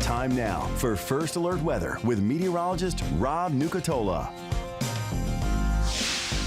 Time now for First Alert Weather with meteorologist Rob Nucatola.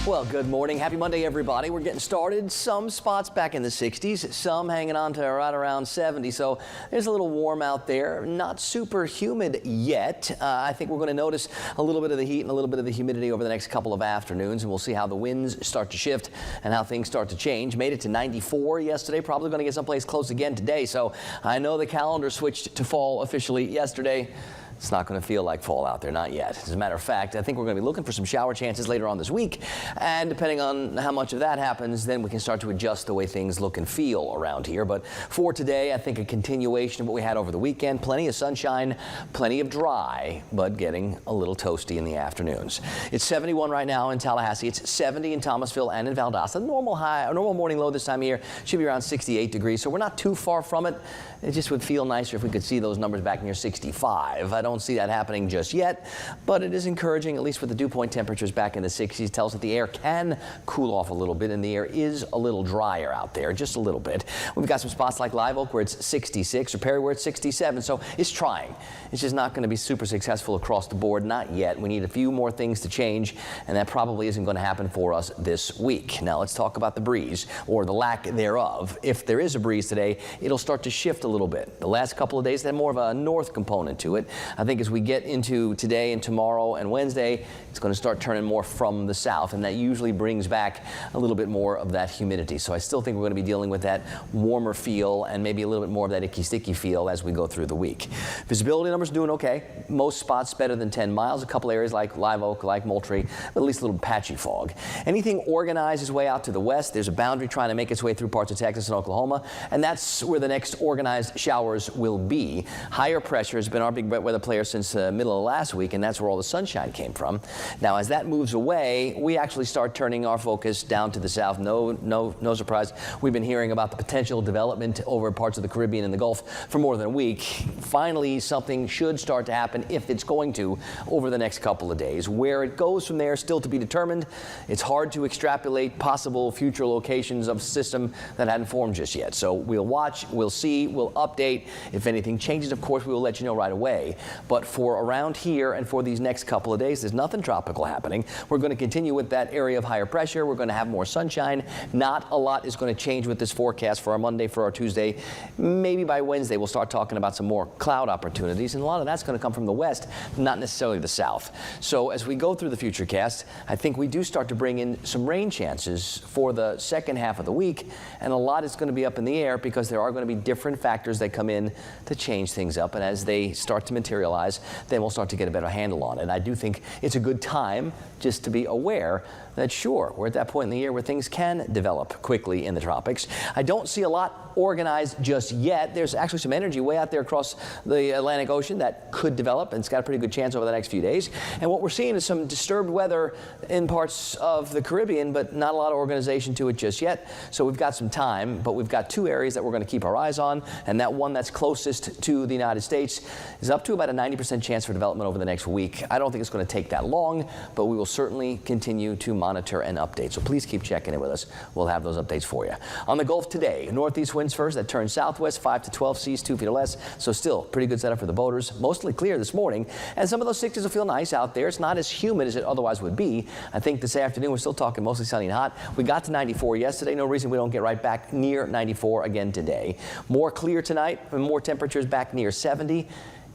Well, good morning. Happy Monday, everybody. We're getting started. Some spots back in the 60s, some hanging on to right around 70. So there's a little warm out there. Not super humid yet. I think we're going to notice a little bit of the heat and a little bit of the humidity over the next couple of afternoons, and we'll see how the winds start to shift and how things start to change. Made it to 94 yesterday. Probably going to get someplace close again today. So I know the calendar switched to fall officially yesterday. It's not going to feel like fall out there, not yet. As a matter of fact, I think we're going to be looking for some shower chances later on this week. And depending on how much of that happens, then we can start to adjust the way things look and feel around here. But for today, I think a continuation of what we had over the weekend. Plenty of sunshine, plenty of dry, but getting a little toasty in the afternoons. It's 71 right now in Tallahassee. It's 70 in Thomasville and in Valdosta. Normal morning low this time of year should be around 68 degrees. So we're not too far from it. It just would feel nicer if we could see those numbers back near 65. I don't see that happening just yet, but it is encouraging, at least with the dew point temperatures back in the 60s. Tells that the air can cool off a little bit, and the air is a little drier out there, just a little bit. We've got some spots like Live Oak where it's 66, or Perry where it's 67, so it's trying. It's just not going to be super successful across the board, not yet. We need a few more things to change, and that probably isn't going to happen for us this week. Now let's talk about the breeze, or the lack thereof. If there is a breeze today, it'll start to shift a little bit. The last couple of days had more of a north component to it. I think as we get into today and tomorrow and Wednesday, it's going to start turning more from the south, and that usually brings back a little bit more of that humidity. So I still think we're going to be dealing with that warmer feel and maybe a little bit more of that icky sticky feel as we go through the week. Visibility numbers doing okay. Most spots better than 10 miles. A couple areas like Live Oak, like Moultrie, but at least a little patchy fog. Anything organized its way out to the west. There's a boundary trying to make its way through parts of Texas and Oklahoma, and that's where the next organized showers will be. Higher pressure has been our big weather player since the middle of last week, and that's where all the sunshine came from. Now, as that moves away, we actually start turning our focus down to the south. No surprise. We've been hearing about the potential development over parts of the Caribbean and the Gulf for more than a week. Finally, something should start to happen, if it's going to, over the next couple of days. Where it goes from there, still to be determined. It's hard to extrapolate possible future locations of a system that hadn't formed just yet. So we'll watch, we'll see, we'll update. If anything changes, of course, we will let you know right away. But for around here and for these next couple of days, there's nothing tropical happening. We're going to continue with that area of higher pressure. We're going to have more sunshine. Not a lot is going to change with this forecast for our Monday, for our Tuesday. Maybe by Wednesday, we'll start talking about some more cloud opportunities, and a lot of that's going to come from the west, not necessarily the south. So as we go through the futurecast, I think we do start to bring in some rain chances for the second half of the week, and a lot is going to be up in the air because there are going to be different factors that come in to change things up, and as they start to materialize, then we'll start to get a better handle on it. I do think it's a good time just to be aware that, sure, we're at that point in the year where things can develop quickly in the tropics. I don't see a lot organized just yet. There's actually some energy way out there across the Atlantic Ocean that could develop, and it's got a pretty good chance over the next few days. And what we're seeing is some disturbed weather in parts of the Caribbean, but not a lot of organization to it just yet. So we've got some time, but we've got two areas that we're going to keep our eyes on, and that one that's closest to the United States is up to about a 90% chance for development over the next week. I don't think it's going to take that long, but we will certainly continue to monitor and update. So please keep checking in with us. We'll have those updates for you. On the Gulf today, northeast winds first that turn southwest, 5 to 12 seas, 2 feet or less. So still pretty good setup for the boaters. Mostly clear this morning, and some of those 60s will feel nice out there. It's not as humid as it otherwise would be. I think this afternoon we're still talking mostly sunny and hot. We got to 94 yesterday. No reason we don't get right back near 94 again today. More clear tonight and more temperatures back near 70.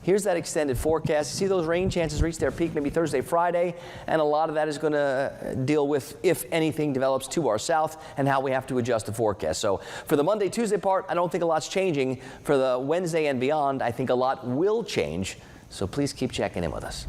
Here's that extended forecast. You see those rain chances reach their peak maybe Thursday, Friday, and a lot of that is going to deal with if anything develops to our south and how we have to adjust the forecast. So for the Monday, Tuesday part, I don't think a lot's changing. For the Wednesday and beyond, I think a lot will change. So please keep checking in with us.